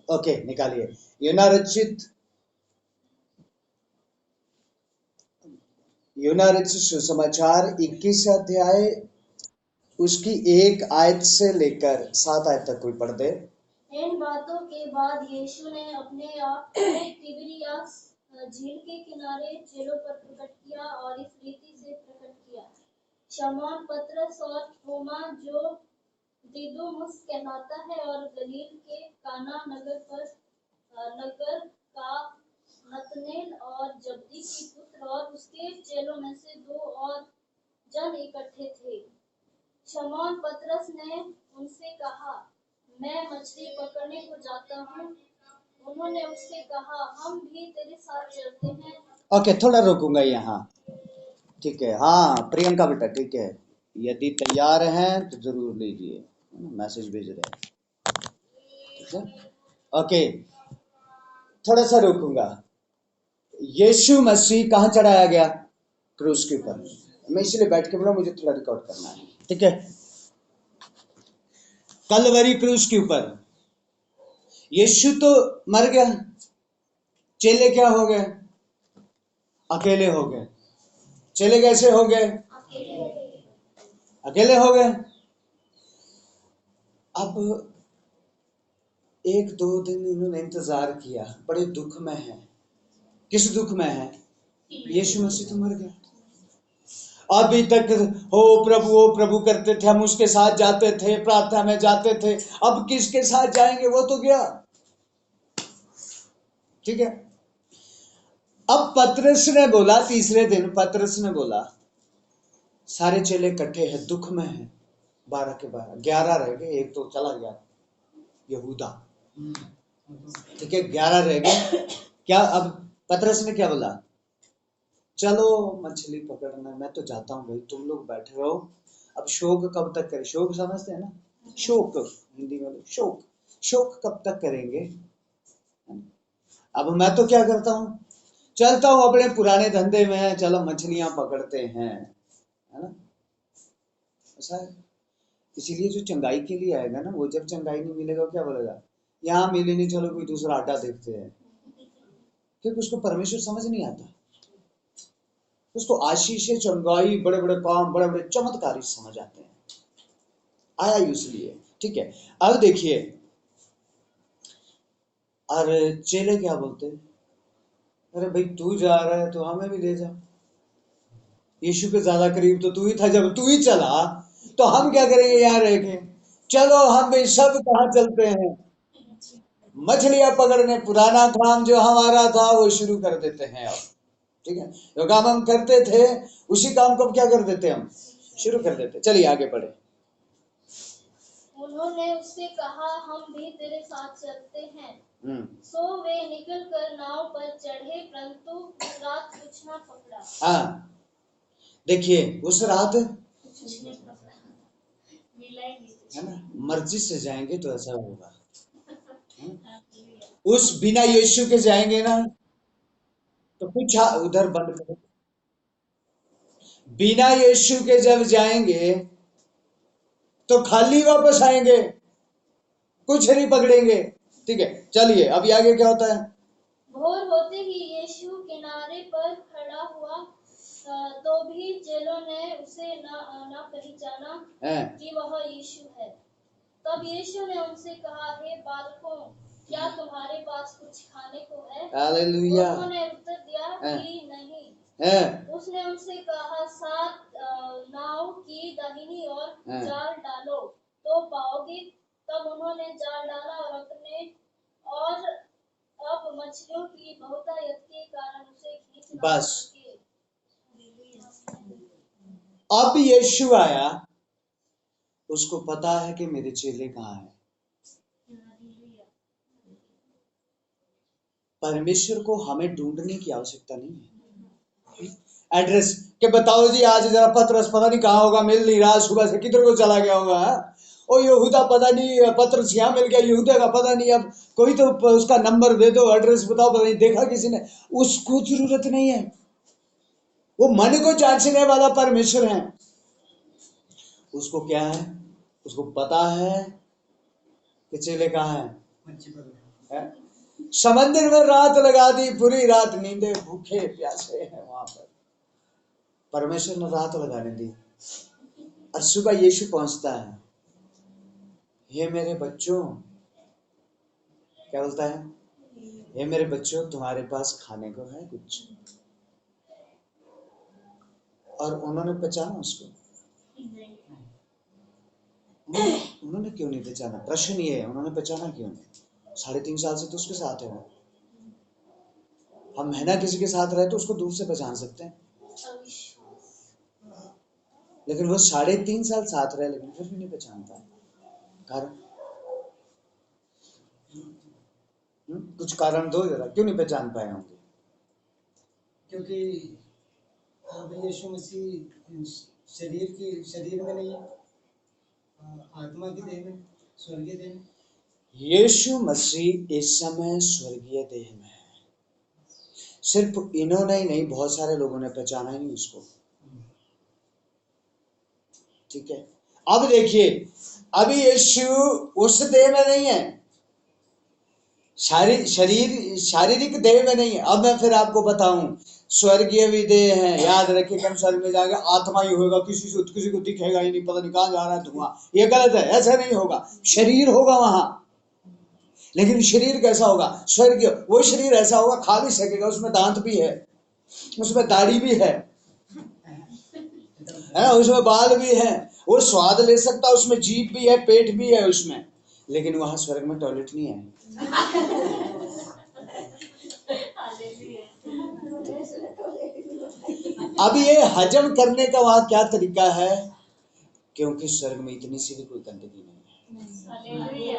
Okay, निकालिए यूना रचित सुसमाचार 21 अध्याय उसकी 1 आयत से लेकर 7 आयत तक कोई पढ़ दे। इन बातों के बाद यीशु ने अपने आप को तिबिरियास झील के किनारे चेलों पर प्रकट किया और इस रीति से प्रकट किया। शमौन पतरस और थोमा जो दिदुमुस कहलाता है और गलील के काना नगर का नतनेल और जब्दी की पुत्र और उसके चेलों में से 2 और जन इकट्ठे थे। शमौन पतरस ने उनसे कहा, मैं मछली पकड़ने को जाता हूँ। उन्होंने उससे कहा, हम भी तेरे साथ चलते हैं। ओके, थोड़ा रोकूंगा यहाँ, ठीक है। हाँ प्रियंका बेटा, ठीक है, यदि तैयार हैं तो जरूर लीजिए, मैसेज भेज रहे हैं, ठीक है। ओके, थोड़ा सा रोकूंगा। यीशु मसीह कहाँ चढ़ाया गया? क्रूस के ऊपर। मैं इसलिए बैठ के बोला, मुझे थोड़ा रिकॉर्ड करना है, ठीक है। कलवरी क्रूस के ऊपर यीशु तो मर गया, चेले क्या हो गए? अकेले हो गए। चेले कैसे हो गए? अकेले हो गए। अब 1-2 दिन इन्होंने इंतजार किया, बड़े दुख में है। किस दुख में है? यीशु मसीह तो मर गया। अभी तक हो प्रभु करते थे, हम उसके साथ जाते थे, प्रार्थना में जाते थे, अब किसके साथ जाएंगे? वो तो गया, ठीक है। अब पतरस ने बोला, तीसरे दिन पतरस ने बोला, सारे चेले इकट्ठे हैं, दुख में हैं, 12 के 12, 11 रह गए, एक तो चला गया यहूदा, ठीक है, 11 रह गए। क्या अब पतरस ने क्या बोला? चलो मछली पकड़ना, मैं तो जाता हूँ भाई, तुम लोग बैठे रहो। अब शोक कब तक करें? शोक समझते हैं ना, शोक हिंदी में शोक कब तक करेंगे? अब मैं तो क्या करता हूँ, चलता हूँ अपने पुराने धंधे में, चलो मछलियां पकड़ते हैं, है ना, ऐसा है। इसीलिए जो चंगाई के लिए आएगा ना, वो जब चंगाई नहीं मिलेगा क्या बोलेगा? यहाँ मिले नहीं, चलो कोई दूसरा अड्डा देखते हैं, क्योंकि उसको परमेश्वर समझ नहीं आता, उसको आशीष चंगाई, बड़े बड़े काम, बड़े बड़े चमत्कारी समझ आते हैं। आया इसलिए, ठीक है। अब देखिए, और चेले क्या बोलते हैं? अरे भाई तू जा रहा है तो हमें भी ले जा, यीशु के ज्यादा करीब तो तू ही था, जब तू ही चला तो हम क्या करेंगे यहाँ रह के? चलो हम भी सब कहाँ चलते हैं, मछलियां पकड़ने, पुराना काम जो हमारा था वो शुरू कर देते हैं अब, ठीक है। जो काम हम करते थे उसी काम को क्या कर देते, हम शुरू कर देते। चलिए आगे बढ़े। उन्होंने उससे कहा, हम भी तेरे साथ चलते हैं। सो वे निकलकर नाव पर चढ़े, परंतु उस रात कुछ न पकड़ा। हाँ, देखिए उस रात है ना, मर्जी से जाएंगे तो ऐसा होगा। उस बिना यीशु के जाएंगे ना तो कुछ उधर बंद करो। बिना यीशु के जब जाएंगे तो खाली वापस आएंगे, कुछ नहीं पकड़ेंगे, ठीक है। चलिए अभी आगे क्या होता है? भोर होते ही यीशु किनारे पर खड़ा हुआ, तो भी चेलों ने उसे न पहचाना कि वह यीशु है। तब यीशु ने उनसे कहा, हे बालकों, क्या तुम्हारे पास कुछ खाने को है? हालेलुया। उन्होंने उत्तर दिया कि नहीं। उसने उनसे कहा, 7 नाव की दाहिनी ओर जाल डालो तो पाओगे। तब उन्होंने जाल डाला और अब मछलियों की बहुतायत के कारण उसे खींच न सके। अब यीशु आया, उसको पता है कि मेरे चेले कहाँ हैं। परमेश्वर को हमें ढूंढने की आवश्यकता नहीं है। एड्रेस के बताओ जी, आज जरा पतरस पता नहीं कहाँ होगा, मिल नहीं रहा, सुबह से किधर को चला गया होगा। ओ यहूदा पता नहीं, पतरस यहाँ मिल गया, यहूदा का पता नहीं, अब कोई तो उसका नंबर दे दो, एड्रेस बताओ, पता नहीं देखा किसी ने। उसको जरूरत नहीं है, वो मन को जांचने वाला परमेश्वर है। उसको क्या है? उसको पता है कि चेले कहाँ है, समंदर में रात लगा दी, पूरी रात नींदे भूखे प्यासे हैं वहां पर, परमेश्वर ने रात लगाने दी। और सुबह यीशु पहुंचता है, हे मेरे बच्चों, क्या बोलता है, हे मेरे बच्चों तुम्हारे पास खाने को है कुछ? और उन्होंने पहचाना उसको? उन्होंने क्यों नहीं पहचाना? प्रश्न ये है, उन्होंने पहचाना क्यों नहीं? 3.5 साल से तो उसके साथ है वो। हम है ना, किसी के साथ रहे तो उसको दूर से पहचान सकते हैं, लेकिन वो 3.5 साल साथ रहे लेकिन फिर भी नहीं पहचान पाए। कारण कुछ कारण दो जरा, क्यों नहीं पहचान पाए होंगे? क्योंकि यीशु मसीह शरीर में नहीं है, आत्मा की देह में, स्वर्गीय देह में। यीशु मसीह इस समय स्वर्गीय देह में है। सिर्फ इन्होंने ही नहीं, बहुत सारे लोगों ने पहचाना ही नहीं उसको। ठीक है, अब देखिए, अभी यीशु उस देह में नहीं है, शारीरिक देह में नहीं है। अब मैं फिर आपको बताऊं, स्वर्गीय भी देह है, याद रखिए कि हम स्वर्ग में जाएंगे, आत्मा ही होगा, किसी को दिखेगा ही नहीं, पता नहीं कहां जा रहा है धुआं, ये गलत है, ऐसा नहीं होगा। शरीर होगा वहां, लेकिन शरीर कैसा होगा? स्वर्गीय। वो शरीर ऐसा होगा, खा भी सकेगा, उसमें दांत भी है, उसमें दाढ़ी भी है, उसमें बाल भी है, वो स्वाद ले सकता, उसमें जीभ भी है, पेट भी है उसमें। लेकिन वहां स्वर्ग में टॉयलेट नहीं है। अब ये हजम करने का वहां क्या तरीका है? क्योंकि स्वर्ग में इतनी सी भी कोई गंदगी नहीं है।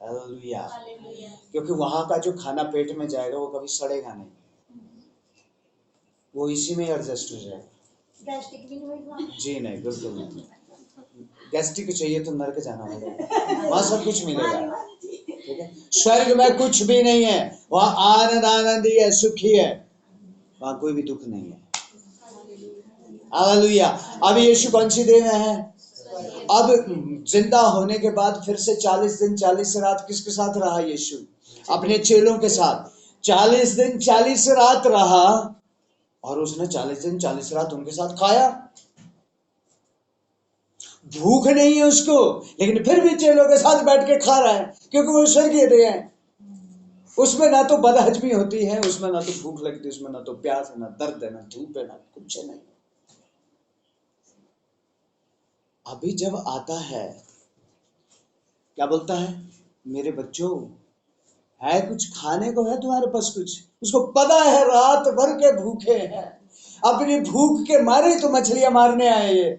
हालेलुया। क्योंकि वहां का जो खाना पेट में जाएगा वो कभी सड़ेगा नहीं, वो इसी में एडजस्ट हो जाएगा। गैस्ट्रिक भी नहीं होगा? जी नहीं, बिल्कुल नहीं। गैस्ट्रिक चाहिए तो नरक जाना पड़ेगा, वहां सब कुछ मिलेगा। ठीक है, स्वर्ग में कुछ भी नहीं है, वहां आनंद आनंद ही है, सुखी है, वहां कोई भी दुख नहीं है। हालेलुया। अब यीशु कौन सी देह में है? अब जिंदा होने के बाद फिर से 40 दिन 40 रात किसके साथ रहा यीशु? अपने चेलों के साथ 40 दिन 40 रात रहा, और उसने 40 दिन 40 रात उनके साथ खाया। भूख नहीं है उसको, लेकिन फिर भी चेलों के साथ बैठ के खा रहा है, क्योंकि वो स्वर्गीय देह है। उसमें ना तो बदहजमी होती है, उसमें ना तो भूख लगती, उसमें ना तो प्यास है, ना दर्द है, ना धूप है, ना कुछ नहीं। अभी जब आता है, क्या बोलता है? मेरे बच्चों, है कुछ खाने को? है तुम्हारे पास कुछ? उसको पता है रात भर के भूखे हैं, अपनी भूख के मारे तो मछलियां मारने आए ये।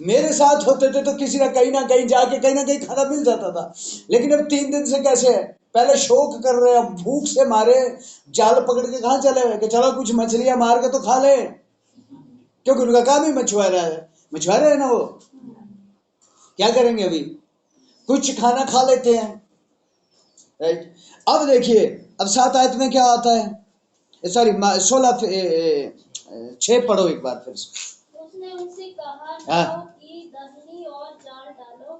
मेरे साथ होते थे तो किसी ना कहीं जाके कहीं ना कहीं खाना मिल जाता था, लेकिन अब 3 दिन से कैसे है? पहले शोक कर रहे हैं, भूख से मारे जाल पकड़ के कहां चले हुए कि चलो कुछ मछलियां मार के तो खा ले, क्योंकि उनका काम ही मछुआरा है ना। वो क्या करेंगे? अभी कुछ खाना खा लेते हैं, राइट। अब देखिए, अब 7 आयत में क्या आता है? सॉरी 6 पढ़ो एक बार फिर से। उसने उनसे कहा, हाँ। जाओ कि दहनी और जाल डालो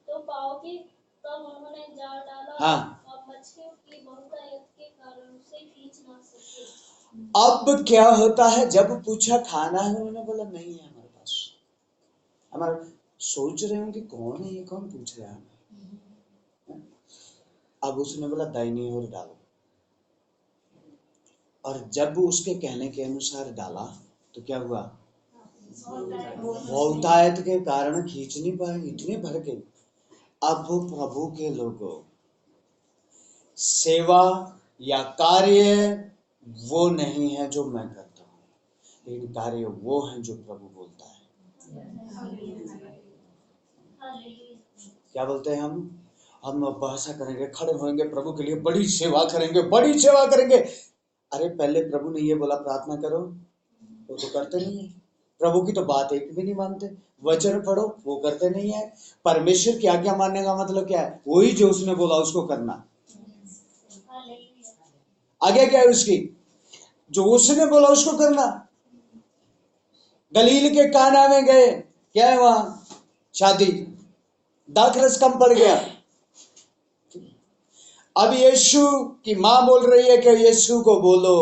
तो पाओगे। तब उन्होंने जाल डाला, हाँ। और मछलियों की बहुतायत के कारण उसे खींच ना सके। अब क्या होता है? जब पूछा खाना है, उन्होंने बोला नहीं है हमारे पास। हमारा सोच रहे होंगे कौन है ये, कौन पूछ रहा है? अब उसने बोला दाहिनी ओर डालो, और जब उसके कहने के अनुसार डाला तो क्या हुआ? बहुतायत के कारण खींच नहीं पाए, इतने भर गए। अब प्रभु के लोगों, सेवा या कार्य वो नहीं है जो मैं करता हूं, लेकिन कार्य वो है जो प्रभु बोलता है। क्या बोलते हैं हम ऐसा करेंगे, खड़े होंगे प्रभु के लिए, बड़ी सेवा करेंगे, बड़ी सेवा करेंगे। अरे पहले प्रभु ने ये बोला प्रार्थना करो, वो तो करते नहीं है। प्रभु की तो बात एक भी नहीं मानते। वचन पढ़ो, वो करते नहीं है। परमेश्वर की आज्ञा मानने का मतलब क्या है? वही जो उसने बोला उसको करना। आगे क्या है उसकी? जो उसने बोला उसको करना। गलील के काना में गए, क्या है वहां? शादी, दाखरस कम पड़ गया, अब यीशु की मां बोल रही है कि यीशु को बोलो,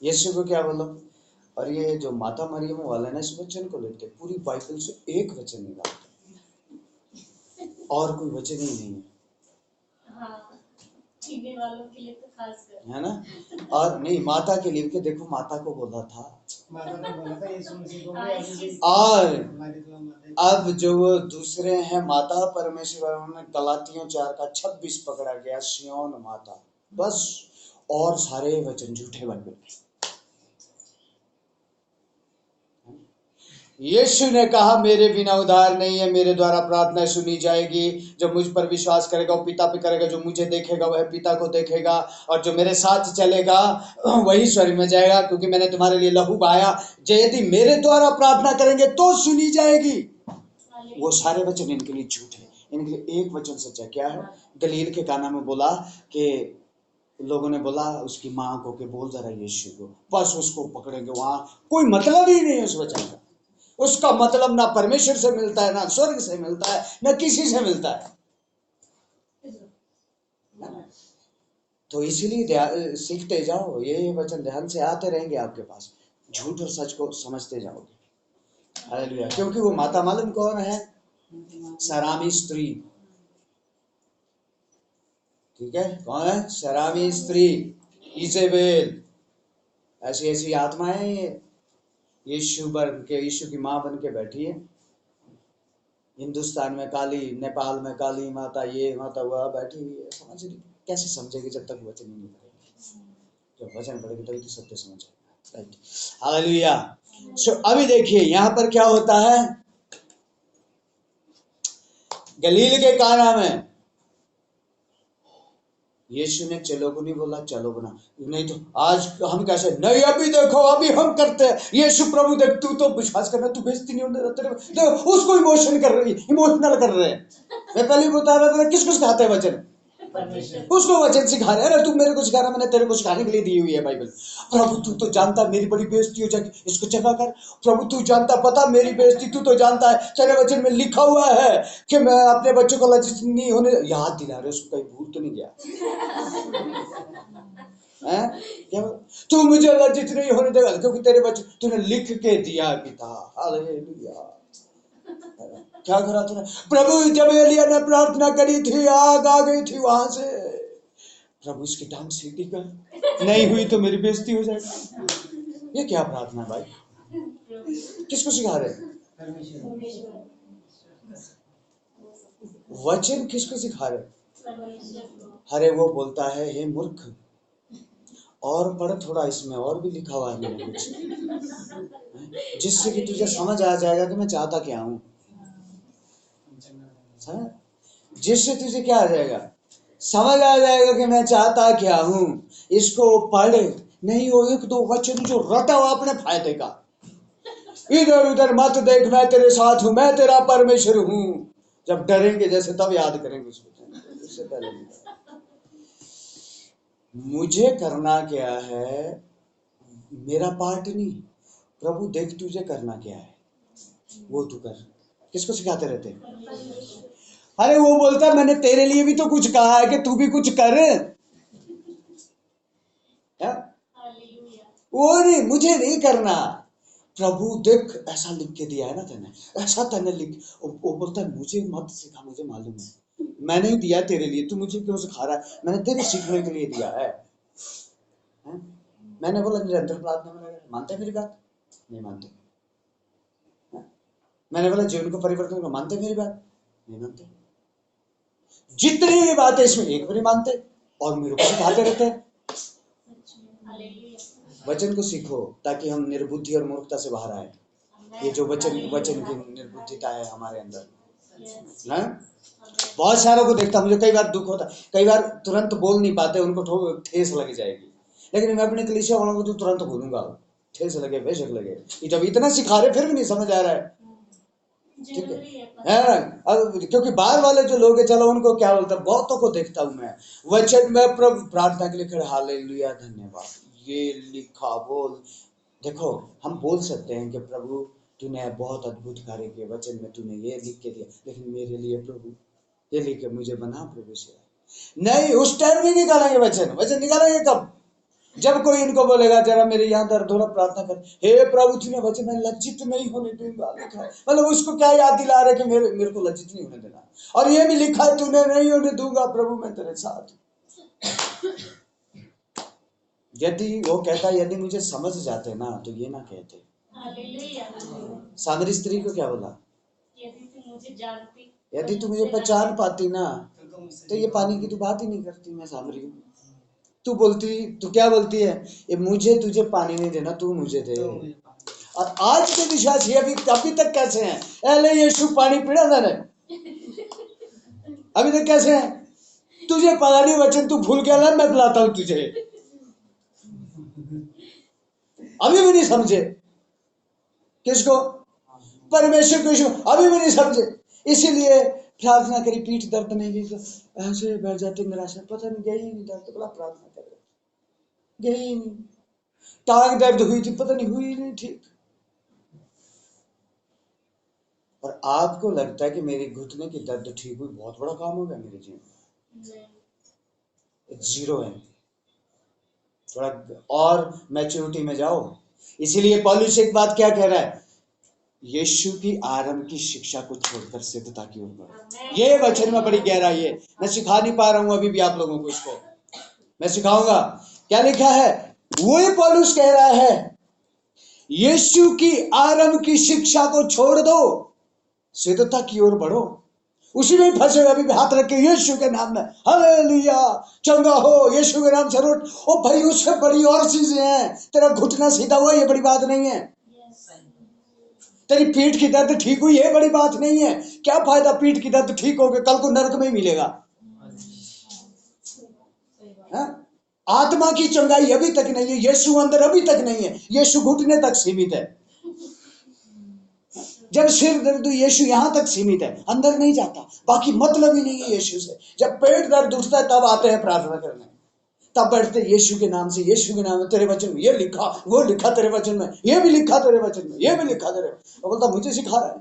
यीशु को क्या बोलो। और ये जो माता मरियम वाला है ना, इस वचन को लेते पूरी बाइबल से एक वचन निकालते, और कोई वचन ही नहीं है, हाँ, पीने वालों के लिए तो खास कर है ना। और नहीं, माता के लिए, देखो माता को बोला था, माता ने बोला था यीशु मसीह को भी अभी और हमारी दुआ माता अब जो वो दूसरे हैं माता परमेश्वर, उन्होंने गलातियों 4:26 पकड़ा गया, सियोन माता, बस। और सारे वचन झूठे बाइबल के। यीशु ने कहा मेरे बिना उद्धार नहीं है, मेरे द्वारा प्रार्थना सुनी जाएगी। जो मुझ पर विश्वास करेगा वो पिता पे करेगा, जो मुझे देखेगा वह पिता को देखेगा, और जो मेरे साथ चलेगा वही स्वर्ग में जाएगा, क्योंकि मैंने तुम्हारे लिए लहू बहाया। यदि मेरे द्वारा प्रार्थना करेंगे तो सुनी जाएगी। वो सारे वचन इनके लिए झूठ है, इनके लिए एक वचन सच्चा। क्या है? गलील के काना में बोला कि लोगों ने बोला उसकी माँ को कि बोल जरा यीशु को, बस उसको पकड़ेंगे। वहां कोई मतलब ही नहीं है उस वचन का, उसका मतलब ना परमेश्वर से मिलता है, ना स्वर्ग से मिलता है, ना किसी से मिलता है। तो इसीलिए सीखते जाओ, ये वचन ध्यान से आते रहेंगे आपके पास, झूठ और सच को समझते जाओगे। हालेलुया। क्योंकि वो माता मालूम कौन है? सरामी स्त्री। ठीक है, कौन है? सरामी स्त्री, इजेबेल। ऐसी ऐसी आत्माएं ये यीशु बन के, यीशु की माँ बन के बैठी है। हिंदुस्तान में काली, नेपाल में काली माता, ये माता वह बैठी हुई है। समझ नहीं, कैसे समझेगी जब तक वचन ही नहीं पढ़ेगी। जब वचन पढ़ेगी तभी तो सत्य समझ आएगा। Right, hallelujah. सो अभी देखिए यहाँ पर क्या होता है। गलील के काना में यीशु ने चलो को नहीं बोला चलो बना, नहीं तो आज हम कैसे नहीं, अभी देखो अभी हम करते हैं। यीशु प्रभु देख, तू तो विश्वास करना, तू बेइज्जती नहीं होने देता, देखो उसको इमोशनल कर रहे हैं। मैं पहले बता रहा था, किसको सिखाते हैं वचन? उसको वचन सिखा रहे हैं ना। तू मेरे को सिखा रहा, मैंने तेरे को सिखाने के लिए दी हुई है बाइबल। प्रभु तू तो जानता मेरी बड़ी बेइज्जती हो जाएगी, इसको चला कर। प्रभु तू जानता, पता मेरी बेइज्जती, तू तो जानता है, तेरे वचन में लिखा हुआ है कि मैं अपने बच्चों को लज्जित नहीं होने। याद दिला रहे, उसको कहीं भूल तो नहीं गया है? क्या तू मुझे लज्जित नहीं होने देगा, क्योंकि तेरे बच्चे तूने लिख के दिया पिता। हालेलुया। क्या करा तूने? प्रभु जब एलिया ने प्रार्थना करी थी, आग आ गई थी वहां से। प्रभु इसकी टांग सीधी कर, नहीं हुई तो मेरी बेइज्जती हो जाएगी। ये क्या प्रार्थना भाई? किसको सिखा रहे? वचन किसको सिखा रहे? अरे वो बोलता है हे मूर्ख, और पढ़ थोड़ा, इसमें और भी लिखा हुआ है मैंने कुछ, जिससे कि तुझे समझ आ जाएगा कि मैं चाहता क्या हूं। जिससे तुझे क्या आ जाएगा? समझ आ जाएगा कि मैं चाहता क्या हूं। इसको पढ़, नहीं वो एक दो वचन जो रटा हुआ अपने फायदे का, इधर उधर मत देख, मैं तेरे साथ हूं, मैं तेरा परमेश्वर हूं। जब डरेंगे जैसे तब याद करेंगे उस वचन, उससे पहले नहीं। मुझे करना क्या है, मेरा पार्ट नहीं। प्रभु देख तुझे करना क्या है, वो तू कर। किसको सिखाते रहते हैं? अरे वो बोलता है मैंने तेरे लिए भी तो कुछ कहा है कि तू भी कुछ कर। वो नहीं, मुझे नहीं करना। प्रभु देख ऐसा लिख के दिया है ना तेने, ऐसा तेने लिख। वो बोलता है मुझे मत सिखा, मुझे मालूम है, मैंने ही दिया तेरे लिए, तू मुझे क्यों सिखा रहा है? मैंने तेरे सीखने के लिए दिया है। मैंने बोला निरंतर प्रार्थना में लगे, मानते मेरी बात? नहीं मानते। मैंने बोला जीवन को परिवर्तन को, मानते मेरी बात? नहीं मानते। जितनी भी बातें इसमें एक भी मानते, और मेरे को सिखाते रहते हैं। वचन को सीखो ताकि हम निर्बुद्धि और मूर्खता से बाहर आए। ये जो वचन की निर्बुद्धिता है हमारे अंदर ना, बहुत सारों को देखता, मुझे कई बार दुख होता, कई बार तुरंत बोल नहीं पाते, उनको ठेस लग जाएगी। लेकिन मैं अपने कलीसिया वालों को तो तुरंत बोलूंगा, ठेस लगे बेशक लगे। जब इतना सिखा रहे फिर भी नहीं समझ आ रहा है, ठीक है? अब क्योंकि बाहर वाले जो लोग हैं, चलो उनको क्या बोलता, बहुतों को देखता हूं मैं वचन में प्रभु प्रार्थना के लिए खड़े, हालेलुया धन्यवाद, ये लिखा बोल। देखो हम बोल सकते हैं कि प्रभु तूने बहुत अद्भुत कार्य किए, वचन में तूने ये लिख के दिया, लेकिन मेरे लिए प्रभु ये लिखे मुझे बना प्रभु से। नहीं, उस टाइम नहीं निकालेंगे वचन। वचन निकालेंगे कब? जब कोई इनको बोलेगा जरा मेरे यहाँ दर्द हो रहा, प्रार्थना कर, हे प्रभु तूने वचन में लज्जित नहीं होने दूंगा लिखा है। मतलब उसको क्या याद दिला रहे कि मेरे को लज्जित नहीं होने देना। और ये भी लिखा है तूने नहीं होने दूंगा प्रभु मैं तेरे साथ। यदि वो कहता यदि मुझे समझ जाते ना तो ये ना कहते। सामरी स्त्री को क्या बोला? यदि तू मुझे पहचान पाती ना तो ये पानी की तो बात ही नहीं करती। मैं सामरी हूँ, तू बोलती, तू क्या बोलती है? ये मुझे तुझे पानी नहीं देना, तू मुझे दे। और आज के विश्वासी अभी तक कैसे हैं? अरे यीशु पानी पीना मैंने, अभी तक कैसे हैं? तुझे पता नहीं वचन, तू भूल गया ना, मैं पिलाता हूं तुझे। अभी भी नहीं समझे किसको? परमेश्वर को। यीशु अभी भी नहीं समझे। इसीलिए प्रार्थना करी, पीठ दर्द नहीं गई तो ऐसे बैठ जाते निराशा, पता नहीं गई नहीं दर्द, बड़ा प्रार्थना कर गई नहीं। टांग दर्द हुई थी, पता नहीं हुई नहीं ठीक। और आपको लगता है कि मेरी घुटने की दर्द ठीक हुई, बहुत बड़ा काम हो गया मेरे जीवन में? जीरो है। थोड़ा और मैच्योरिटी में जाओ। इसीलिए पौलुस एक बात क्या कह रहा है? यीशु की आरंभ की शिक्षा को छोड़कर सिद्धता की ओर बढ़ो। ये वचन में बड़ी गहराई है। मैं सिखा नहीं पा रहा हूं अभी भी आप लोगों को, इसको मैं सिखाऊंगा। क्या लिखा है? वही पौलुस कह रहा है यीशु की आरंभ की शिक्षा को छोड़ दो, सिद्धता की ओर बढ़ो। उसी में फंसे हुए अभी हाथ रख के यीशु के नाम में हालेलुया, चंगा हो यीशु के नाम से रोट। ओ भाई, उससे बड़ी और चीजें हैं। तेरा घुटना सीधा हुआ ये बड़ी बात नहीं है। तेरी पीठ की दर्द ठीक हुई ये बड़ी बात नहीं है। क्या फायदा पीठ की दर्द ठीक हो गया, कल को नरक में ही मिलेगा। है? आत्मा की चंगाई अभी तक नहीं है, यीशु अंदर अभी तक नहीं है, यीशु घुटने तक सीमित है। जब सिर दर्द यीशु यहां तक सीमित है, अंदर नहीं जाता, बाकी मतलब ही नहीं है यीशु से। जब पेट दर्द उठता है तब आते हैं प्रार्थना करने, तब बैठते यीशु के नाम से, यीशु के नाम में, तेरे वचन में ये लिखा, वो लिखा तेरे वचन में, ये भी लिखा तेरे वचन में, ये भी लिखा तेरे। वो बोलता मुझे सिखा रहा है।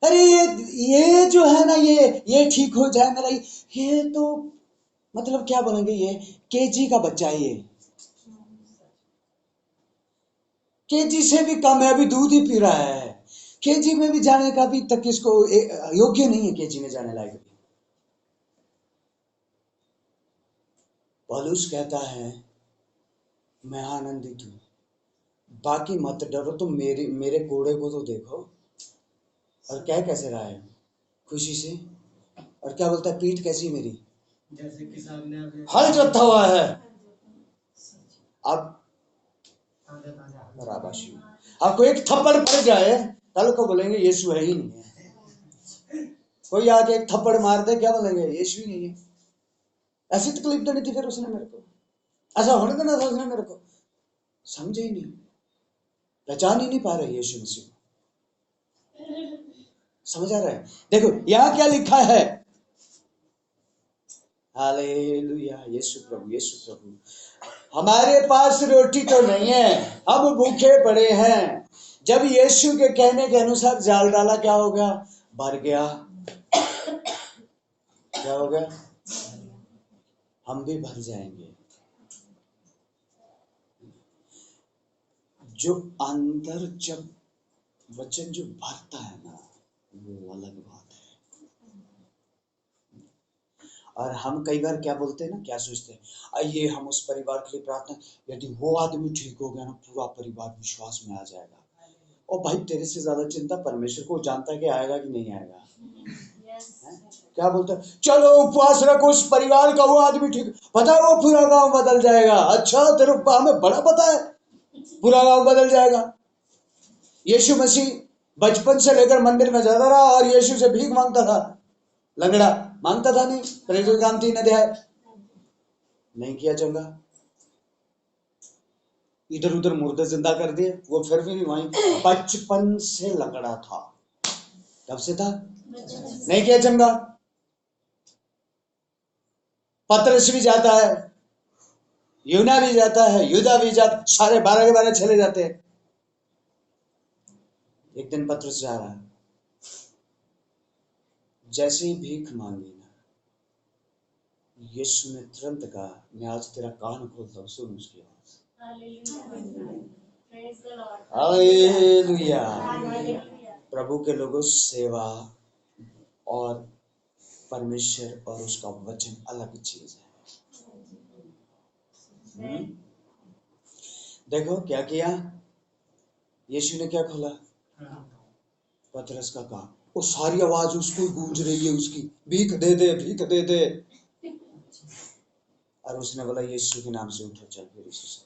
अरे ये जो है ना, ये ठीक हो जाए मेरा, ये तो मतलब क्या बोलेंगे, ये केजी का बच्चा है। ये केजी से भी कम है, अभी दूध ही पी रहा है। केजी में भी जाने का भी तक इसको योग्य नहीं है, केजी में जाने लायक। पौलुस कहता है मैं आनंदित हूं, बाकी मत डरो, तुम मेरे कोड़े को तो देखो। और क्या कैसे रहा है? खुशी से। और क्या बोलता है? पीठ कैसी मेरी? जैसे कि सामने हल जोता हुआ है। अब राबाशी, आपको एक थप्पड़ पड़ जाए कल को बोलेंगे यीशु है ही नहीं है। कोई आके एक थप्पड़ मार दे, क्या बोलेंगे? यीशु ही नहीं है। ऐसी तकलीफ देनी थी फिर उसने मेरे को, ऐसा होने देना था उसने मेरे को। समझे ही नहीं, पहचान ही नहीं पा रहे यीशु मसीह को। समझ आ रहा है? देखो यहां क्या लिखा है, हालेलुया, यीशु प्रभु, यीशु प्रभु। हमारे पास रोटी तो नहीं है, हम भूखे पड़े हैं। जब यीशु के कहने के अनुसार जाल डाला, क्या हो गया? भर गया। क्या हो गया? हम भी भर जाएंगे। जो अंदर जब वचन जो भरता है ना, वो अलग बात है। और हम कई बार क्या बोलते हैं ना, क्या सोचते हैं, आइए हम उस परिवार के लिए प्रार्थना, यदि वो आदमी ठीक हो गया ना, पूरा परिवार विश्वास में आ जाएगा। और भाई तेरे से ज्यादा चिंता परमेश्वर को, जानता है कि आएगा कि नहीं आएगा। क्या बोलते हैं, चलो उपवास रखो उस परिवार का, वो आदमी ठीक, पता है वो पूरा गांव बदल जाएगा। अच्छा तेरे हमें बड़ा पता है पूरा गांव बदल जाएगा। यीशु मसीह बचपन से लेकर मंदिर में जाता रहा और यीशु से भीख मांगता था। लंगड़ा मांगता था नहीं? प्रेरितों के काम 3 अध्याय नहीं किया चंगा, इधर उधर मुर्दे जिंदा कर दिए, वो फिर भी नहीं वहीं। बचपन से लंगड़ा था, कब से था? नहीं किया चंगा। पतरस भी जाता है, यूना भी जाता है, युदा भी जाता, सारे 12 के 12 चले जाते हैं। एक दिन पतरस जा रहा है, जैसे ही भीख मांगी ना, यीशु ने तुरंत कहा, मैं आज तेरा कान खोलता हूँ, सुन उसकी आवाज। हालेलुया। प्रभु के लोगों, सेवा और परमेश्वर और उसका वचन अलग चीज है। देखो क्या किया यीशु ने, क्या खोला? पतरस का कान। वो सारी आवाज उसको गूंज रही है, उसकी, भीख दे दे, भीख दे दे। और उसने बोला, यीशु के नाम से उठो, चल फिर यीशु से।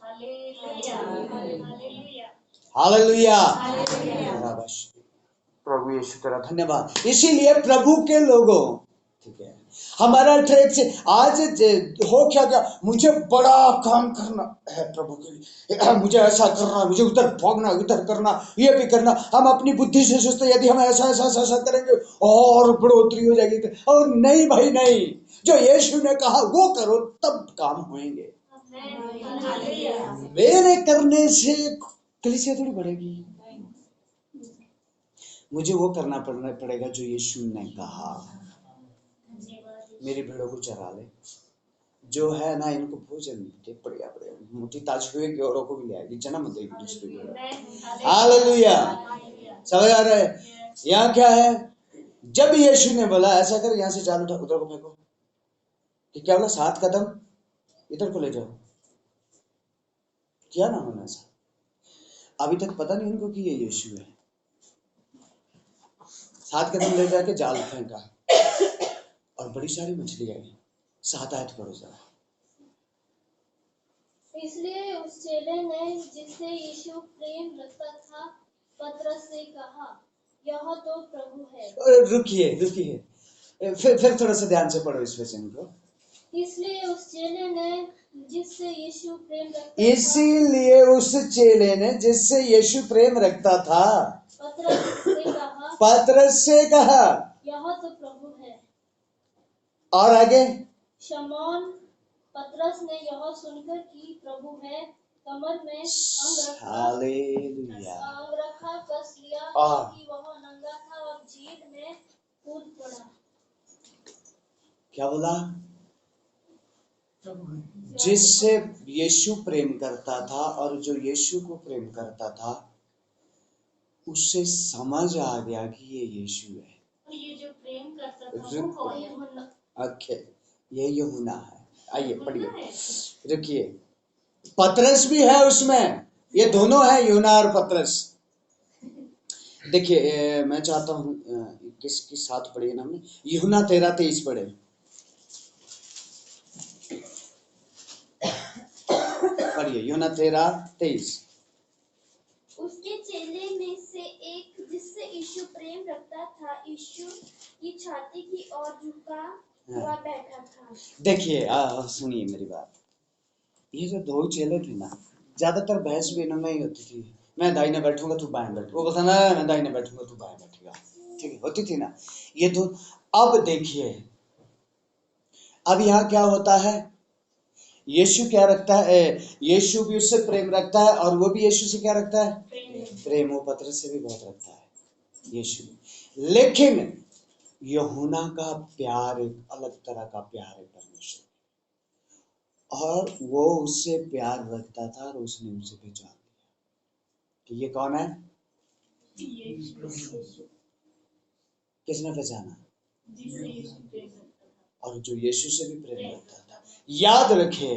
हालेलुया। प्रभु यीशु तेरा धन्यवाद। इसीलिए प्रभु के लोगों, ठीक है, हमारा ट्रैक से आज हो क्या क्या, मुझे बड़ा काम करना है प्रभु के लिए, मुझे ऐसा करना, मुझे उधर भागना, उधर करना, ये भी करना। हम अपनी बुद्धि से सोचते यदि हम ऐसा ऐसा ऐसा करेंगे और बढ़ोतरी हो जाएगी। और नहीं भाई नहीं, जो यीशु ने कहा वो करो, तब काम होंगे। मेरे करने से कलीसिया थोड़ी बढ़ेगी। मुझे वो करना पड़ेगा जो यीशु ने कहा। मेरी भेड़ों को चरा ले, जो है ना, इनको भोजन दे, बढ़िया बढ़िया मोटी ताज हुए की औरों को भी ले आएगी, जन्म देगी दूसरी भेड़। हालेलुया। समझ आ रहा है? यहाँ क्या है, जब यीशु ने बोला ऐसा कर, यहाँ से जाल उठा, उधर को फेंको, कि क्या बोला, 7 कदम इधर को ले जाओ। किया ना उन्होंने ऐसा। अभी तक पता नहीं उनको कि ये यीशु है। 7 कदम ले जाके जाल फेंका और बड़ी सारी मछली आई। 7 आयत पढ़ो जरा। इसलिए उस चेले ने जिससे यीशु प्रेम रखता था पतरस से कहा, यह तो प्रभु है। रुकिए, फिर थोड़ा सा ध्यान से पढ़ो इस वचन को। इसलिए उस चेले ने जिससे यीशु प्रेम रखता था, इसीलिए उस चेले ने जिससे यीशु प्रेम रखता था पतरस से कहा, यह तो प्रभु है। और आगे, शमौन पतरस ने यह सुनकर कि प्रभु है, कमर में अंगरखा कस लिया, क्योंकि वह नंगा था, और झील में कूद पड़ा। क्या बोला? जिससे यीशु प्रेम करता था और जो यीशु को प्रेम करता था, उससे समझ आ गया कि ये यीशु है। ये जो प्रेम करता था वो कौन है? ओके, ये यूहन्ना है। आइए पढ़िए, रुकिए, पतरस भी है उसमें, ये दोनों है, यूहन्ना और पतरस। देखिए, मैं चाहता हूँ किसके साथ पढ़िए ना, हमने यूहन्ना 13:23 पढ़े। पढ़िए यूहन्ना 13:23। उसके चेले में से एक जिससे यीशु प्रेम रखता था, यीशु की छाती की ओर झुका हुआ बैठा था। देखिए, सुनिए मेरी बात। ये जो 2 चेले थे ना, ज्यादातर बहस भी इनमें ही होती थी। मैं दाहिने बैठूंगा तू बाएं बैठ, वो बोलता ना मैं दाहिने बैठूंगा तू बाएं बैठेगा, ठीक है, होती थी ना ये तो। अब देखिए, अब यहाँ क्या होता है, यीशु क्या रखता है, यीशु भी उससे प्रेम रखता है और वो भी यीशु से क्या रखता है, प्रेम। वो पतरस से भी बहुत रखता है यीशु। लेकिन यूहन्ना का प्यार एक अलग तरह का प्यार है परमेश्वर, और वो उससे प्यार रखता था और उसने उसे पहचान लिया कि ये कौन है। किसने पहचाना? और जो यीशु से भी प्रेम रखता था। याद रखे,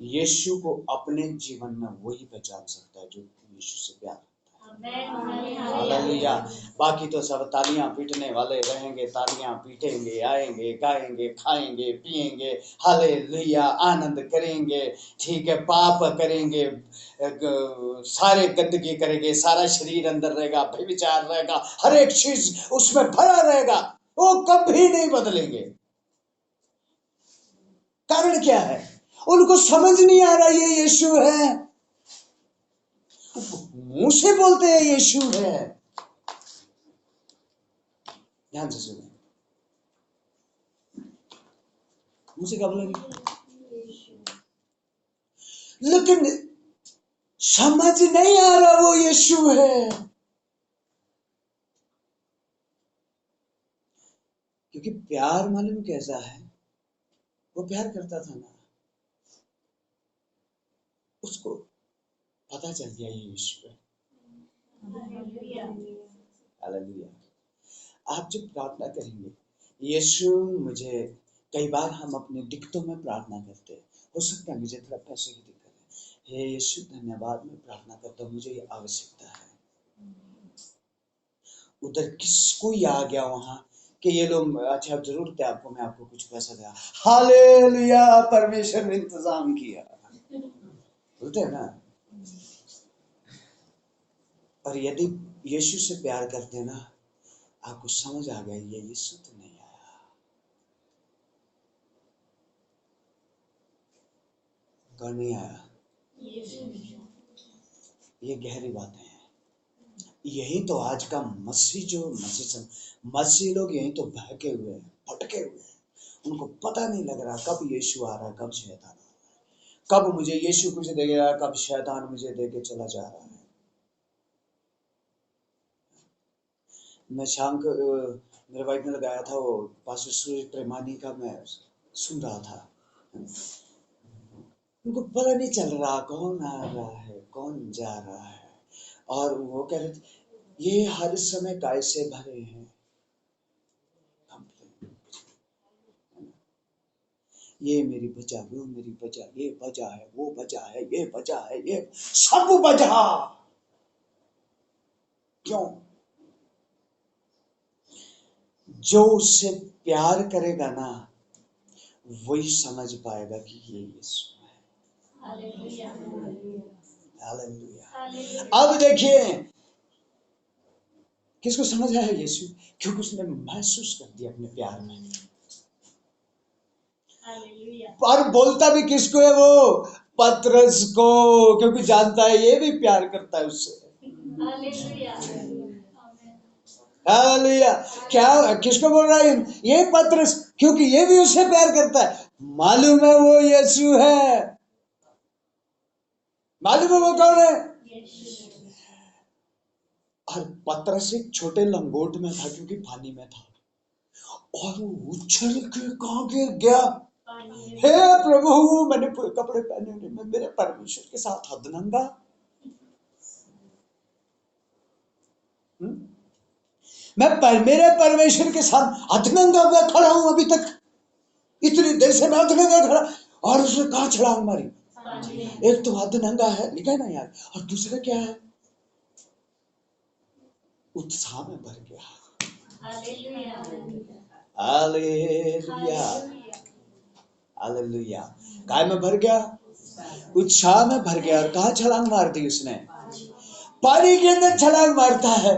यीशु को अपने जीवन में वही पहचान सकता है जो यीशु से प्यार रखता है। हालेलुया। बाकी तो सब तालियां पीटने वाले रहेंगे, तालियां पीटेंगे, आएंगे, गाएंगे, खाएंगे, पिएंगे, हालेलुया, आनंद करेंगे, ठीक है, पाप करेंगे, सारे गंदगी करेंगे, सारा शरीर अंदर रहेगा, व्यभिचार रहेगा, हर एक चीज उसमें भरा रहेगा, वो कभी नहीं बदलेंगे। कारण क्या है? उनको समझ नहीं आ रहा ये यीशु है, मुंह से बोलते हैं यीशु है। ध्यान से सुनिए, मुंह से क्या बोलेंगे, लेकिन समझ नहीं आ रहा वो यीशु है। क्योंकि प्यार मालूम कैसा है, वो प्यार करता था ना, उसको पता चल गया ये यीशु है। हालेलुया। आप जब प्रार्थना करेंगे, यीशु मुझे, कई बार हम अपने दिक्कतों में प्रार्थना करते हैं, हो सकता है मुझे थोड़ा पैसे की दिक्कत है, हे यीशु धन्यवाद, मैं प्रार्थना करता हूँ, मुझे ये आवश्यकता है। उधर किसको ही आ गया वहां कि ये लोग, अच्छा जरूरत है आपको, मैं आपको कुछ पैसा दिया, हालेलुया, परमेश्वर ने इंतजाम किया, बोलते हैं ना। और यदि यीशु से प्यार करते हैं ना, आपको समझ आ गया ये यीशु तो नहीं आया, कौन नहीं आया, ये गहरी बातें हैं। यही तो आज का मसीह लोग यही तो बहके हुए हैं, भटके हुए हैं। उनको पता नहीं लग रहा कब यीशु आ रहा है, कब शैतान आ रहा है, कब मुझे यीशु कुछ देगा, कब शैतान मुझे देके चला जा रहा है। मैं शाम को मेरे वाइफ ने लगाया था वो पास्टर सूर्य प्रेमानी का, मैं सुन रहा था। उनको पता नहीं चल रहा कौन आ रहा है, कौन जा रहा है। और वो कह रहे थे, ये हर समय कैसे भरे हैं, ये मेरी बचा, वो मेरी बचा, ये बचा है, वो बचा है, ये बचा है, ये सब बचा। क्यों? जो उससे प्यार करेगा ना, वही समझ पाएगा कि ये यीशु है। हालेलुया। अब देखिए किसको समझ आया यीशु, क्योंकि उसने महसूस कर दिया अपने प्यार में। और बोलता भी किसको है वो, पतरस को, क्योंकि जानता है ये भी प्यार करता है उससे। हालेलुया। क्या किसको बोल रहा है, ये पतरस, क्योंकि ये भी उससे प्यार करता है, मालूम है वो यीशु है, मालूम है वो कौन है। और पतरस एक छोटे लंगोट में था, क्योंकि पानी में था, और वो उछल के कहां गिर गया, हे प्रभु, मैंने पूरे कपड़े पहने, मैं मेरे परमेश्वर के साथ हदनंगा। मेरे परमेश्वर के साथ हदनंगा मैं खड़ा हूं, अभी तक इतनी देर से मैं हदनंगा खड़ा, और उसने कहा छलांग मारी। एक तो हदनंगा है, लिखा है ना यार, और दूसरा क्या है, उत्साह में भर गया। Hallelujah, hallelujah. काय में भर गया, उत्साह में भर गया। और कहा छलांग मार दी उसने, पानी के अंदर छलांग मारता है,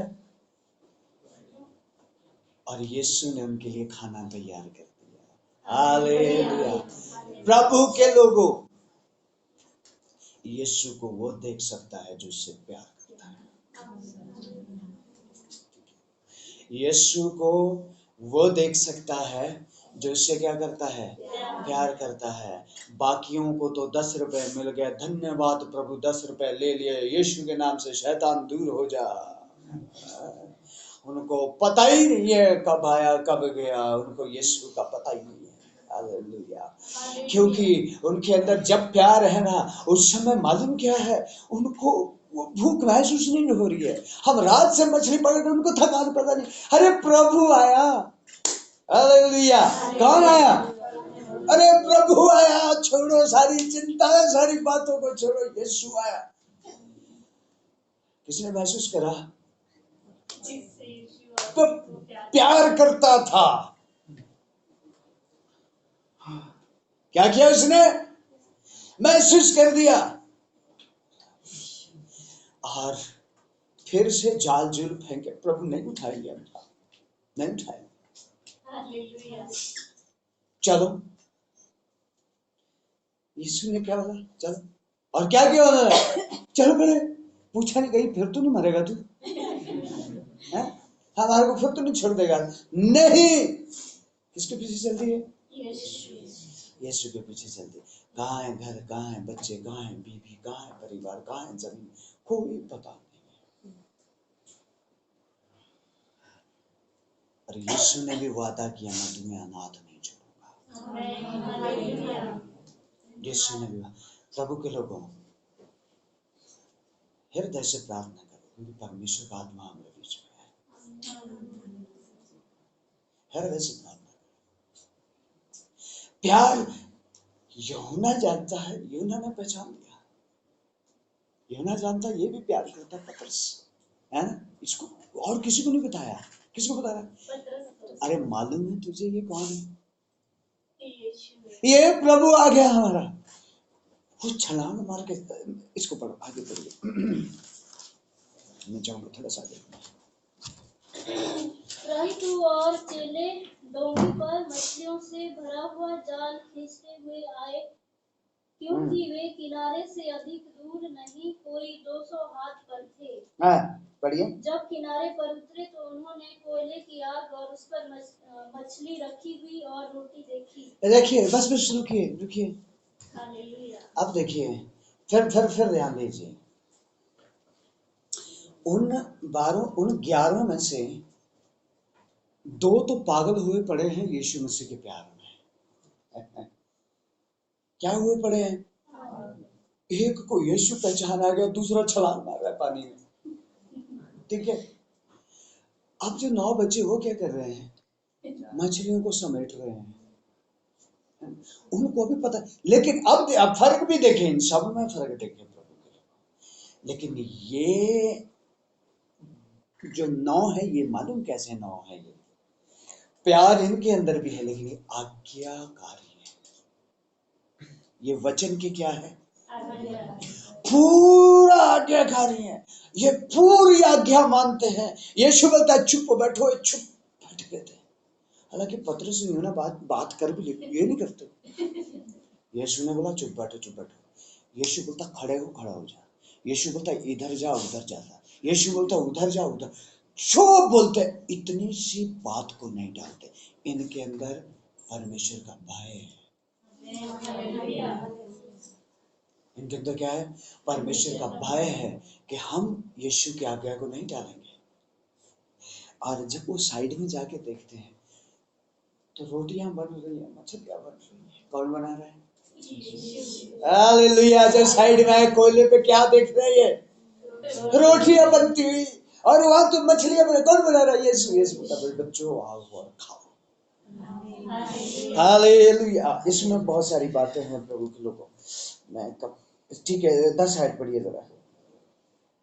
और यीशु ने उनके लिए खाना तैयार कर दिया। हालेलुया। प्रभु के लोगों, यीशु को वो देख सकता है जो उससे प्यार करता है। यीशु को वो देख सकता है जो उससे क्या करता है, प्यार करता है। बाकियों को तो 10 रुपए मिल गए, धन्यवाद प्रभु, 10 रुपए ले लिए, यीशु के नाम से शैतान दूर हो जा। उनको पता ही नहीं है कब आया कब गया, उनको यीशु का पता ही नहीं है। हालेलुया। क्योंकि उनके अंदर जब प्यार है ना, उस समय मालूम क्या है, उनको वो भूख महसूस नहीं हो रही है। हम रात से मछली पकड़ रहे, उनको थकान पता नहीं, अरे प्रभु आया। हालेलुया। कौन आया, अरे प्रभु आया, छोड़ो सारी चिंता, सारी बातों को छोड़ो, यीशु आया। किसने महसूस करा, तो प्यार करता था। क्या किया उसने, महसूस कर दिया, और फिर से जाल जूल फेंके, प्रभु नहीं उठाएंगे, नहीं उठाएंगे, चलो। यीशु ने क्या बोला, चलो। और क्या किया उन्होंने, चलो पहले, पूछा नहीं कहीं फिर तो नहीं मरेगा तू, हमारे को फिर तो नहीं छोड़ देगा, नहीं। किसके पीछे चलती है, यीशु के पीछे चलती। कहाँ है घर, कहाँ है बच्चे, कहाँ है बीवी, कहाँ है परिवार, कहाँ है जमीन, कोई पता नहीं। और यीशु ने भी वादा किया, मैं तुम्हें अनाथ नहीं छोड़ूंगा। यीशु ने भी, प्रभु के लोगों, हृदय से प्रार्थना करो, क्योंकि परमेश्वर का आत्मा हमारे बीच में है। हृदय से प्रार्थना करो। प्यार यूहन्ना जानता है, यूहन्ना ने पहचान लिया। यूहन्ना जानता है, ये भी प्यार करता है पतरस, है ना? इसको और किसी को नहीं बताया। किसको बताया? अरे मालूम है तुझे ये कौन है? ये प्रभु आ गया हमारा। वो छलांग मार के, इसको पढ़ो, आगे पढ़िए। मैं चाहूंगा थोड़ा सा आगे। प्रभु और चेले डोंगी पर मछलियों से भरा हुआ जाल खींचते हुए आए, क्योंकि वे किनारे से अधिक दूर नहीं, कोई 200 हाथ पर थे। पढ़िए। जब किनारे पर उतरे तो उन्होंने कोयले की आग और उस पर मछली रखी हुई और रोटी देखी। देखिए, बस रुकिए रुकिए। अब देखिए, फिर ध्यान दीजिए। उन 11 में से 2 तो पागल हुए पड़े हैं यीशु मसीह के प्यार में। क्या हुए पड़े हैं? एक को यीशु पहचान आ गया, दूसरा छलांग मार रहा है पानी में। ठीक है। अब जो 9 बच्चे वो क्या कर रहे हैं? मछलियों को समेट रहे हैं। उनको भी पता, लेकिन अब फर्क भी देखें, इन सब में फर्क देखें प्रभु के। लेकिन ये जो 9 है, ये मालूम कैसे 9 है? ये प्यार इनके अंदर भी है, लेकिन ये आज्ञाकारी है। ये वचन के क्या है? पूरा आज्ञाकारी है। ये पूरी आज्ञा मानते हैं। यीशु बोलता है चुप बैठो, चुप बैठ गए थे। हालांकि पतरस ने ना बात कर भी ली, ये नहीं करते। यीशु ने बोला चुप बैठो, चुप बैठो। यीशु बोलता खड़े हो, खड़ा हो जा। यीशु बोलता इधर जा, उधर जाता। यीशु बोलता उधर जा, उधर। जो बोलते, इतनी सी बात को नहीं डालते। इनके अंदर परमेश्वर का भय है। इनके अंदर क्या है? परमेश्वर का भय है कि हम यीशु की आज्ञा को नहीं टालेंगे। और जब वो साइड में जाके देखते हैं तो रोटियां बन रही है, मछलियां बन रही है। कौन बना रहा है? हालेलुया। जब साइड में है कोयले पे, क्या देख रहे हैं? रोटियां बनती हुई, और वहां तो मछलियां बन। कौन बना रहा है? यीशु। यीशु बोलता बच्चों आओ और खाओ। हालेलुया। इसमें बहुत सारी बातें हैं प्रभु के लोगों। मैं कब, ठीक है, 10 आयत पढ़िए जरा।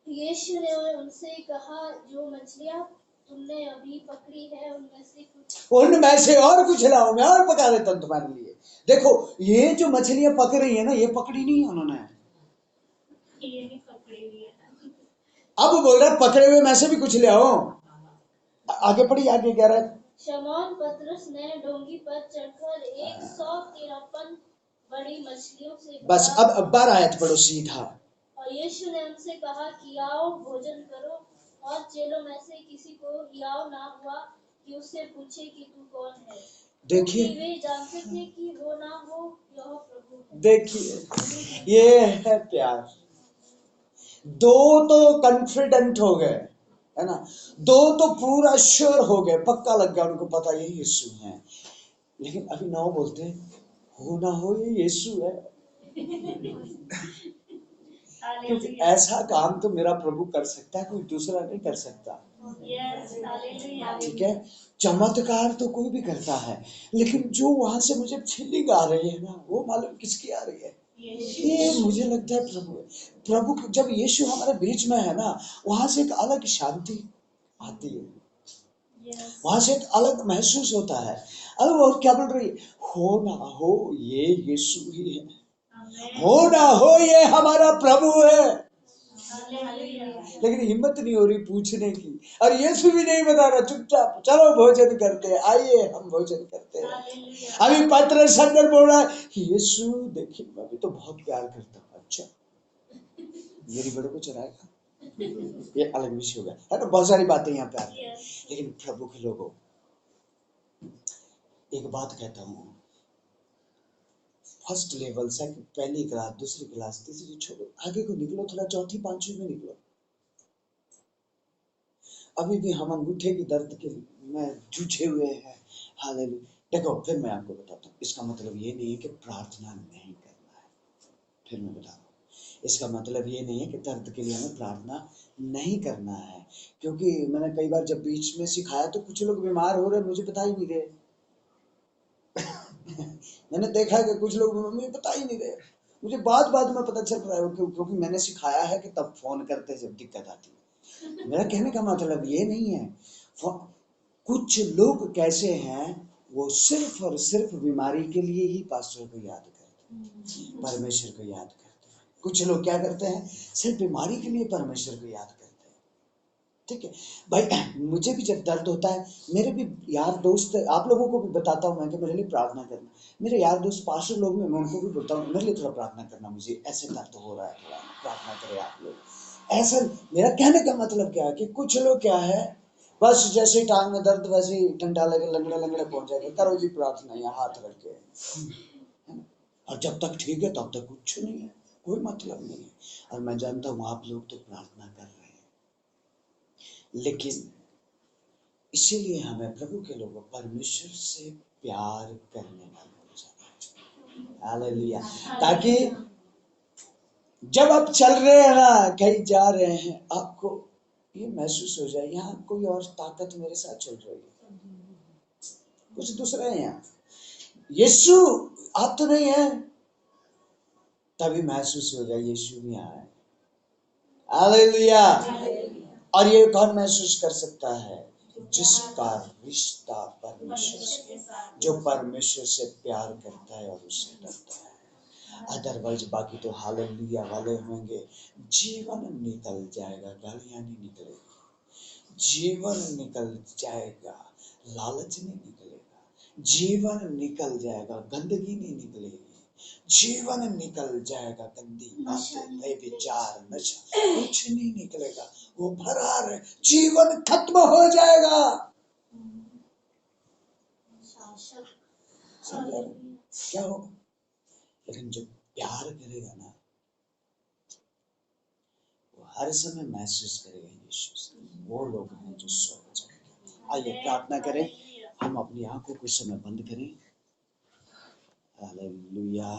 यीशु ने उनसे कहा, जो मछलियां तुमने अभी पकड़ी है उनमें से और कुछ लाओ, मैं और पका देता हूं तुम्हारे लिए। देखो, ये जो मछलियां पक रही है ना, ये पकड़ी नहीं है उन्होंने, ये नहीं पकड़ी हुई है। अब बोल रहा पकड़े हुए में से भी कुछ ले आओ। आगे पढ़िए, आगे क्या रहा है? शमौन पतरस ने डोंगी पर चढ़कर 153 बड़ी मछलियों से, बस अब 12 आयत पढ़ो सीधा। और यीशु ने उनसे कहा कि आओ भोजन करो। और चेलों में से किसी को हियाव ना हुआ कि उससे पूछे कि तू कौन है। देखिए, वे जानते थे कि वो ना हो, यह प्रभु है। देखिए, ये है प्यार। 2 तो कॉन्फिडेंट हो गए, है ना? 2 तो पूरा श्योर हो गए, पक्का लग गया उनको, पता ये यीशु है। लेकिन अभी 9 बोलते हो ना हो ये यीशु है। क्योंकि ऐसा काम तो मेरा प्रभु कर सकता है, कोई दूसरा नहीं कर सकता। ठीक है, चमत्कार तो कोई भी करता है, लेकिन जो वहां से मुझे फीलिंग आ रही है ना, वो मालूम किसकी आ रही है? ये मुझे लगता है प्रभु जब यीशु हमारे बीच में है ना, वहां से एक अलग शांति आती है। वहां से एक अलग महसूस होता है। अब और क्या बोल रही है? हो ना हो ये यीशु ही है, हो ना हो ये हमारा प्रभु है। लेकिन हिम्मत नहीं हो रही पूछने की, और यीशु भी नहीं बता रहा, चुपचाप चलो भोजन करते हैं, आइए हम भोजन करते हैं। अभी पतरस अंदर बोल रहा है, यीशु देखिए मैं भी तो बहुत प्यार करता हूँ। अच्छा, मेरी बड़ों को चराएगा, ये अलग विषय हो गया, है ना? बहुत सारी बातें यहाँ पे आती हैं। लेकिन प्रभु के लोगों, एक बात कहता हूँ, फर्स्ट लेवल, सेकंड, पहली क्लास, दूसरी क्लास, तीसरी छोड़ो, आगे को निकलो, थोड़ा चौथी पांचवी में निकलो। अभी भी हम अंगूठे की दर्द के में जूझे हुए हैं। हालेलुया। देखो फिर मैं आपको बताता हूँ, इसका मतलब ये नहीं है कि प्रार्थना नहीं करना है। फिर मैं बता रहा हूँ, इसका मतलब ये नहीं है कि दर्द के लिए हमें प्रार्थना नहीं करना है, क्योंकि मैंने कई बार जब बीच में सिखाया तो कुछ लोग बीमार हो रहे मुझे बता ही नहीं रहे। मैंने देखा कि कुछ लोग मुझे बता ही नहीं रहे, मुझे बाद में पता चल रहा है, क्योंकि मैंने सिखाया है कि तब फोन करते जब दिक्कत आती है। मेरा कहने का मतलब ये नहीं है, कुछ लोग कैसे हैं, वो सिर्फ और सिर्फ बीमारी के लिए ही पास्टर को याद करते हैं, परमेश्वर को याद करते हैं। कुछ लोग क्या करते हैं, सिर्फ बीमारी के लिए परमेश्वर को याद करते हैं। ठीक है भाई, मुझे भी जब दर्द होता है, मेरे भी यार दोस्त, आप लोगों को भी बताता हूँ मैं कि मेरे लिए प्रार्थना करना। मेरे यार दोस्त पास्टर लोग में मैं उनको भी बोलता हूँ मेरे लिए थोड़ा प्रार्थना करना, मुझे ऐसे दर्द हो रहा है, थोड़ा प्रार्थना करें आप लोग। ऐसा मेरा कहने का मतलब क्या है कि कुछ लोग क्या है, बस जैसे टांग में दर्द वैसे ही डंडा लगे लंगड़े पहुंच जाएगा, करो जी प्रार्थना, यहाँ हाथ रख के, है ना? और जब तक ठीक है तब तक कुछ नहीं है, कोई मतलब नहीं है। और मैं जानता हूँ आप लोग तो प्रार्थना कर रहे हैं, लेकिन इसीलिए हमें प्रभु के लोगों परमेश्वर से प्यार करने वाले हो जाना। हालेलुया। ताकि जब आप चल रहे हैं ना, कहीं जा रहे हैं, आपको ये महसूस हो जाए यहाँ कोई और ताकत मेरे साथ चल रही है, कुछ दूसरा है यहाँ, यीशु आप तो नहीं है, तभी महसूस हो जाए यीशु भी यहाँ है। हालेलुया। और ये कौन महसूस कर सकता है, जिसका रिश्ता परमेश्वर से, जो परमेश्वर से प्यार करता है और उससे डरता है। अदरवाइज बाकी तो हालेलुया वाले होंगे, जीवन निकल जाएगा, गालियां नहीं निकलेगी, जीवन निकल जाएगा, लालच नहीं निकलेगा, जीवन निकल जाएगा, गंदगी नहीं निकलेगी, जीवन निकल जाएगा, गंदी बातें, बेविचार, नशा कुछ नहीं निकलेगा, वो फरार है, जीवन खत्म हो जाएगा। समझा क्या होगा? लेकिन जो प्यार करेगा ना, वो हर समय महसूस करेगा यीशु से, वो लोग हैं जो स्वर्ग जाएंगे। आइए प्रार्थना करें, हम अपनी आंखों को कुछ समय बंद करें। हालेलुया।